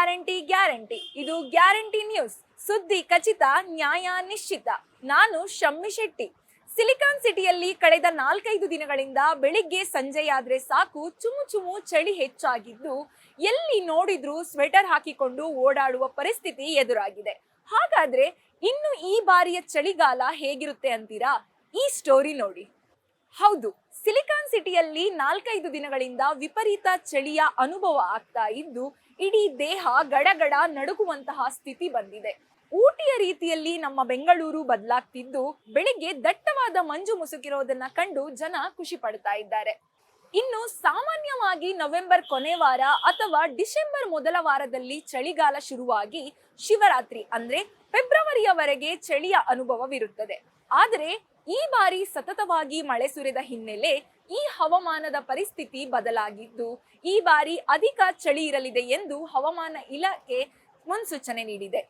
Guarantee ಇದು guarantee news. ಸುದ್ದಿ ಖಚಿತ, ನ್ಯಾಯ ನಿಶ್ಚಿತ. ನಾನು ಶಮ್ಮಿ ಶೆಟ್ಟಿ. ಸಿಲಿಕಾನ್ ಸಿಟಿಯಲ್ಲಿ ಕಳೆದ 4-5 ದಿನಗಳಿಂದ ಬೆಳಿಗ್ಗೆ ಸಂಜೆಯಾದ್ರೆ ಸಾಕು ಚುಮು ಚಳಿ ಹೆಚ್ಚಾಗಿದ್ದು, ಎಲ್ಲಿ ನೋಡಿದ್ರೂ ಸ್ವೆಟರ್ ಹಾಕಿಕೊಂಡು ಓಡಾಡುವ ಪರಿಸ್ಥಿತಿ ಎದುರಾಗಿದೆ. ಹಾಗಾದ್ರೆ ಇನ್ನು ಈ ಬಾರಿಯ ಚಳಿಗಾಲ ಹೇಗಿರುತ್ತೆ ಅಂತೀರಾ? ಈ ಸ್ಟೋರಿ ನೋಡಿ. ಹೌದು, ಸಿಲಿಕಾನ್ ಸಿಟಿಯಲ್ಲಿ 4-5 ದಿನಗಳಿಂದ ವಿಪರೀತ ಚಳಿಯ ಅನುಭವ ಆಗ್ತಾ ಇದ್ದು, ಇಡೀ ದೇಹ ಗಡಗಡ ನಡುಗುವಂತಹ ಸ್ಥಿತಿ ಬಂದಿದೆ. ಊಟಿಯ ರೀತಿಯಲ್ಲಿ ನಮ್ಮ ಬೆಂಗಳೂರು ಬದಲಾಗ್ತಿದ್ದು, ಬೆಳಿಗ್ಗೆ ದಟ್ಟವಾದ ಮಂಜು ಮುಸುಕಿರೋದನ್ನ ಕಂಡು ಜನ ಖುಷಿ ಪಡ್ತಾ ಇದ್ದಾರೆ. ಇನ್ನು ಸಾಮಾನ್ಯವಾಗಿ ನವೆಂಬರ್ ಕೊನೆ ವಾರ ಅಥವಾ ಡಿಸೆಂಬರ್ ಮೊದಲ ವಾರದಲ್ಲಿ ಚಳಿಗಾಲ ಶುರುವಾಗಿ ಶಿವರಾತ್ರಿ ಅಂದ್ರೆ ಫೆಬ್ರವರಿಯವರೆಗೆ ಚಳಿಯ ಅನುಭವವಿರುತ್ತದೆ. ಆದರೆ ಈ ಬಾರಿ ಸತತವಾಗಿ ಮಳೆ ಸುರಿದ ಹಿನ್ನೆಲೆ ಈ ಹವಾಮಾನದ ಪರಿಸ್ಥಿತಿ ಬದಲಾಗಿದ್ದು, ಈ ಬಾರಿ ಅಧಿಕ ಚಳಿ ಇರಲಿದೆ ಎಂದು ಹವಾಮಾನ ಇಲಾಖೆ ಮುನ್ಸೂಚನೆ ನೀಡಿದೆ.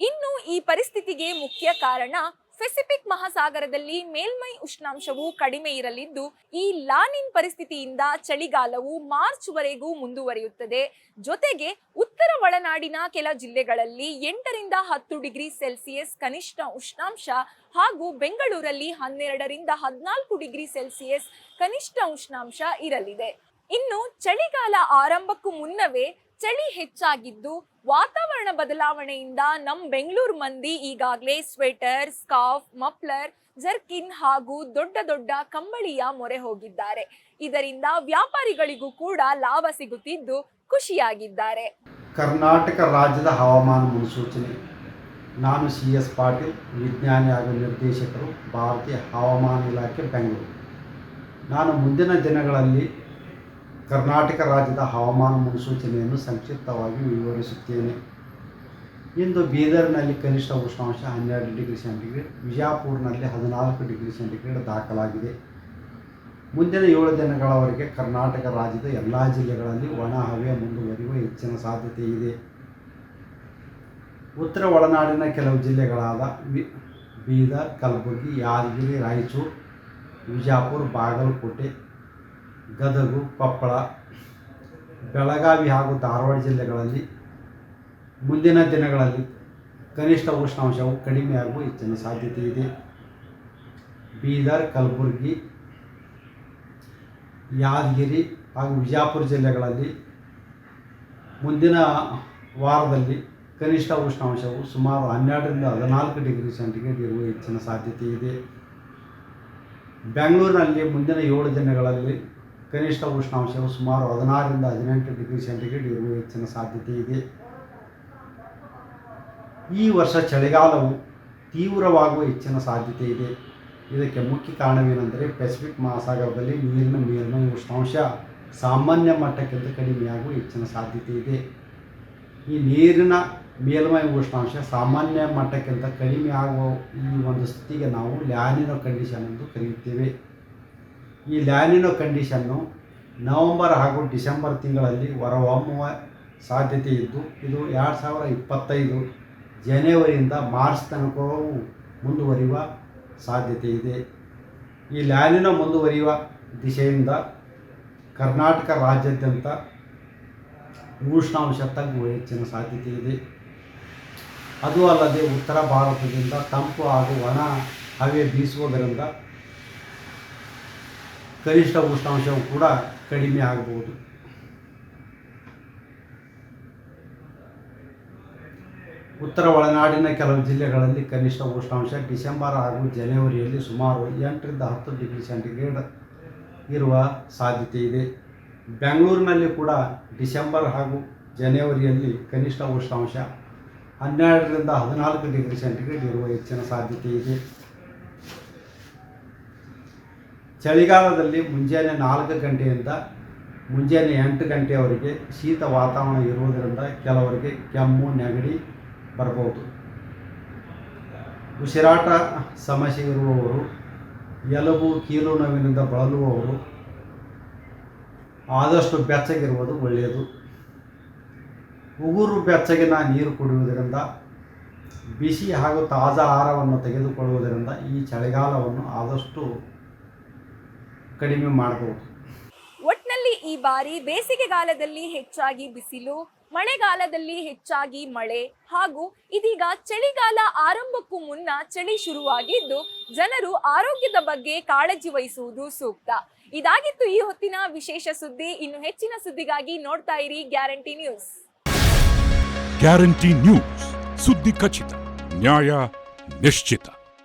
ಇನ್ನು ಈ ಪರಿಸ್ಥಿತಿಗೆ ಮುಖ್ಯ ಕಾರಣ ಪೆಸಿಫಿಕ್ ಮಹಾಸಾಗರದಲ್ಲಿ ಮೇಲ್ಮೈ ಉಷ್ಣಾಂಶವು ಕಡಿಮೆ ಇರಲಿದ್ದು, ಈ ಲಾನಿನ್ ಪರಿಸ್ಥಿತಿಯಿಂದ ಚಳಿಗಾಲವು ಮಾರ್ಚ್ ವರೆಗೂ ಮುಂದುವರಿಯುತ್ತದೆ. ಜೊತೆಗೆ ಉತ್ತರ ಒಳನಾಡಿನ ಕೆಲ ಜಿಲ್ಲೆಗಳಲ್ಲಿ 8ರಿಂದ 10 ಡಿಗ್ರಿ ಸೆಲ್ಸಿಯಸ್ ಕನಿಷ್ಠ ಉಷ್ಣಾಂಶ ಹಾಗೂ ಬೆಂಗಳೂರಲ್ಲಿ 12ರಿಂದ 14 ಡಿಗ್ರಿ ಸೆಲ್ಸಿಯಸ್ ಕನಿಷ್ಠ ಉಷ್ಣಾಂಶ ಇರಲಿದೆ. ಇನ್ನು ಚಳಿಗಾಲ ಆರಂಭಕ್ಕೂ ಮುನ್ನವೇ ಚಳಿ ಹೆಚ್ಚಾಗಿದ್ದು, ವಾತಾವರಣ ಬದಲಾವಣೆಯಿಂದ ನಮ್ಮ ಬೆಂಗಳೂರು ಮಂದಿ ಈಗಾಗಲೇ ಸ್ವೆಟರ್, ಸ್ಕಾರ್ಫ್, ಮಫ್ಲರ್, ಜರ್ಕಿನ್ ಹಾಗೂ ದೊಡ್ಡ ಕಂಬಳಿಯ ಮೊರೆ ಹೋಗಿದ್ದಾರೆ. ಇದರಿಂದ ವ್ಯಾಪಾರಿಗಳಿಗೂ ಕೂಡ ಲಾಭ ಸಿಗುತ್ತಿದ್ದು ಖುಷಿಯಾಗಿದ್ದಾರೆ. ಕರ್ನಾಟಕ ರಾಜ್ಯದ ಹವಾಮಾನ ಮುನ್ಸೂಚನೆ. ನಾನು CS ಪಾಟೀಲ್, ವಿಜ್ಞಾನಿ ಹಾಗೂ ನಿರ್ದೇಶಕರು, ಭಾರತೀಯ ಹವಾಮಾನ ಇಲಾಖೆ, ಬೆಂಗಳೂರು. ನಾನು ಮುಂದಿನ ದಿನಗಳಲ್ಲಿ ಕರ್ನಾಟಕ ರಾಜ್ಯದ ಹವಾಮಾನ ಮುನ್ಸೂಚನೆಯನ್ನು ಸಂಕ್ಷಿಪ್ತವಾಗಿ ವಿವರಿಸುತ್ತೇನೆ. ಇಂದು ಬೀದರ್ನಲ್ಲಿ ಕನಿಷ್ಠ ಉಷ್ಣಾಂಶ 12 ಡಿಗ್ರಿ ಸೆಂಟಿಗ್ರೇಡ್, ವಿಜಯಪುರನಲ್ಲಿ 14 ಡಿಗ್ರಿ ಸೆಂಟಿಗ್ರೇಡ್ ದಾಖಲಾಗಿದೆ. ಮುಂದಿನ 7 ದಿನಗಳವರೆಗೆ ಕರ್ನಾಟಕ ರಾಜ್ಯದ ಎಲ್ಲ ಜಿಲ್ಲೆಗಳಲ್ಲಿ ಒಣ ಹವೆ ಮುಂದುವರಿಯುವ ಹೆಚ್ಚಿನ ಸಾಧ್ಯತೆ ಇದೆ. ಉತ್ತರ ಒಳನಾಡಿನ ಕೆಲವು ಜಿಲ್ಲೆಗಳಾದ ಬೀದರ್, ಕಲಬುರಗಿ, ಯಾದಗಿರಿ, ರಾಯಚೂರು, ವಿಜಯಪುರ, ಬಾಗಲಕೋಟೆ, ಗದಗ, ಕೊಪ್ಪಳ, ಬೆಳಗಾವಿ ಹಾಗೂ ಧಾರವಾಡ ಜಿಲ್ಲೆಗಳಲ್ಲಿ ಮುಂದಿನ ದಿನಗಳಲ್ಲಿ ಕನಿಷ್ಠ ಉಷ್ಣಾಂಶವು ಕಡಿಮೆಯಾಗುವ ಹೆಚ್ಚಿನ ಸಾಧ್ಯತೆ ಇದೆ. ಬೀದರ್, ಕಲಬುರಗಿ, ಯಾದಗಿರಿ ಹಾಗೂ ವಿಜಯಪುರ ಜಿಲ್ಲೆಗಳಲ್ಲಿ ಮುಂದಿನ ವಾರದಲ್ಲಿ ಕನಿಷ್ಠ ಉಷ್ಣಾಂಶವು ಸುಮಾರು 12ರಿಂದ 14 ಡಿಗ್ರಿ ಸೆಂಟಿಗ್ರೇಡ್ ಇರುವ ಹೆಚ್ಚಿನ ಸಾಧ್ಯತೆ ಇದೆ. ಬೆಂಗಳೂರಿನಲ್ಲಿ ಮುಂದಿನ 7 ದಿನಗಳಲ್ಲಿ ಕನಿಷ್ಠ ಉಷ್ಣಾಂಶವು ಸುಮಾರು 16ರಿಂದ 18 ಡಿಗ್ರಿ ಸೆಂಟಿಗ್ರೇಡ್ ಇರುವ ಹೆಚ್ಚಿನ ಸಾಧ್ಯತೆ ಇದೆ. ಈ ವರ್ಷ ಚಳಿಗಾಲವು ತೀವ್ರವಾಗುವ ಹೆಚ್ಚಿನ ಸಾಧ್ಯತೆ ಇದೆ. ಇದಕ್ಕೆ ಮುಖ್ಯ ಕಾರಣವೇನೆಂದರೆ ಪೆಸಿಫಿಕ್ ಮಹಾಸಾಗರದಲ್ಲಿ ನೀರಿನ ಮೇಲ್ಮೈ ಉಷ್ಣಾಂಶ ಸಾಮಾನ್ಯ ಮಟ್ಟಕ್ಕಿಂತ ಕಡಿಮೆಯಾಗುವ ಹೆಚ್ಚಿನ ಸಾಧ್ಯತೆ ಇದೆ. ಈ ನೀರಿನ ಮೇಲ್ಮೈ ಉಷ್ಣಾಂಶ ಸಾಮಾನ್ಯ ಮಟ್ಟಕ್ಕಿಂತ ಕಡಿಮೆ ಆಗುವ ಈ ಒಂದು ಸ್ಥಿತಿಗೆ ನಾವು ಲ್ಯಾನಿನೋ ಕಂಡೀಷನ್ ಎಂದು ಕರೆಯುತ್ತೇವೆ. ಈ ಲ್ಯಾನಿನೋ ಕಂಡೀಷನ್ನು ನವೆಂಬರ್ ಹಾಗೂ ಡಿಸೆಂಬರ್ ತಿಂಗಳಲ್ಲಿ ಹೊರಹೊಮ್ಮುವ ಸಾಧ್ಯತೆ ಇದ್ದು, ಇದು 2025 ಜನವರಿಯಿಂದ ಮಾರ್ಚ್ ತನಕವೂ ಮುಂದುವರಿಯುವ ಸಾಧ್ಯತೆ ಇದೆ. ಈ ಲ್ಯಾನಿನೋ ಮುಂದುವರಿಯುವ ದಿಶೆಯಿಂದ ಕರ್ನಾಟಕ ರಾಜ್ಯಾದ್ಯಂತ ಉಷ್ಣಾಂಶ ತಗ್ಗುವ ಹೆಚ್ಚಿನ ಸಾಧ್ಯತೆ ಇದೆ. ಅದು ಅಲ್ಲದೆ ಉತ್ತರ ಭಾರತದಿಂದ ತಂಪು ಹಾಗೂ ಒಣ ಹವೆ ಬೀಸುವುದರಿಂದ ಕನಿಷ್ಠ ಉಷ್ಣಾಂಶವು ಕೂಡ ಕಡಿಮೆ ಆಗಬಹುದು. ಉತ್ತರ ಒಳನಾಡಿನ ಕೆಲವು ಜಿಲ್ಲೆಗಳಲ್ಲಿ ಕನಿಷ್ಠ ಉಷ್ಣಾಂಶ ಡಿಸೆಂಬರ್ ಹಾಗೂ ಜನವರಿಯಲ್ಲಿ ಸುಮಾರು 8ರಿಂದ 10 ಡಿಗ್ರಿ ಸೆಂಟಿಗ್ರೇಡ್ ಇರುವ ಸಾಧ್ಯತೆ ಇದೆ. ಬೆಂಗಳೂರಿನಲ್ಲಿ ಕೂಡ ಡಿಸೆಂಬರ್ ಹಾಗೂ ಜನವರಿಯಲ್ಲಿ ಕನಿಷ್ಠ ಉಷ್ಣಾಂಶ 12ರಿಂದ 14 ಡಿಗ್ರಿ ಸೆಂಟಿಗ್ರೇಡ್ ಇರುವ ಹೆಚ್ಚಿನ ಸಾಧ್ಯತೆ ಇದೆ. ಚಳಿಗಾಲದಲ್ಲಿ ಮುಂಜಾನೆ 4 ಗಂಟೆಯಿಂದ ಮುಂಜಾನೆ 8 ಗಂಟೆಯವರೆಗೆ ಶೀತ ವಾತಾವರಣ ಇರುವುದರಿಂದ ಕೆಲವರಿಗೆ ಕೆಮ್ಮು, ನೆಗಡಿ ಬರಬಹುದು. ಉಸಿರಾಟ ಸಮಸ್ಯೆ ಇರುವವರು, ಎಲುಬು ಕೀಲು ನೋವಿನಿಂದ ಬಳಲುವವರು ಆದಷ್ಟು ಬೆಚ್ಚಗಿರುವುದು ಒಳ್ಳೆಯದು. ಉಗುರು ಬೆಚ್ಚಗಿನ ನೀರು ಕುಡಿಯುವುದರಿಂದ, ಬಿಸಿ ಹಾಗೂ ತಾಜಾ ಆಹಾರವನ್ನು ತೆಗೆದುಕೊಳ್ಳುವುದರಿಂದ ಈ ಚಳಿಗಾಲವನ್ನು ಆದಷ್ಟು ಕಡಿಮೆ ಮಾಡಬಹುದು. ಒಟ್ಟಿನಲ್ಲಿ ಈ ಬಾರಿ ಬೇಸಿಗೆಗಾಲದಲ್ಲಿ ಹೆಚ್ಚಾಗಿ ಬಿಸಿಲು ಮಳೆಗಾಲದಲ್ಲಿ ಹೆಚ್ಚಾಗಿ ಮಳೆ ಹಾಗೂ ಇದೀಗ ಚಳಿಗಾಲ ಆರಂಭಕ್ಕೂ ಮುನ್ನ ಚಳಿ ಶುರುವಾಗಿದ್ದು ಜನರು ಆರೋಗ್ಯದ ಬಗ್ಗೆ ಕಾಳಜಿ ವಹಿಸುವುದು ಸೂಕ್ತ. ಇದಾಗಿತ್ತು ಈ ಹೊತ್ತಿನ ವಿಶೇಷ ಸುದ್ದಿ. ಇನ್ನು ಹೆಚ್ಚಿನ ಸುದ್ದಿಗಾಗಿ ನೋಡ್ತಾ ಇರಿ ಗ್ಯಾರಂಟಿ ನ್ಯೂಸ್. ಗ್ಯಾರಂಟಿ ನ್ಯೂಸ್, ಸುದ್ದಿ ಖಚಿತ, ನ್ಯಾಯ ನಿಶ್ಚಿತ.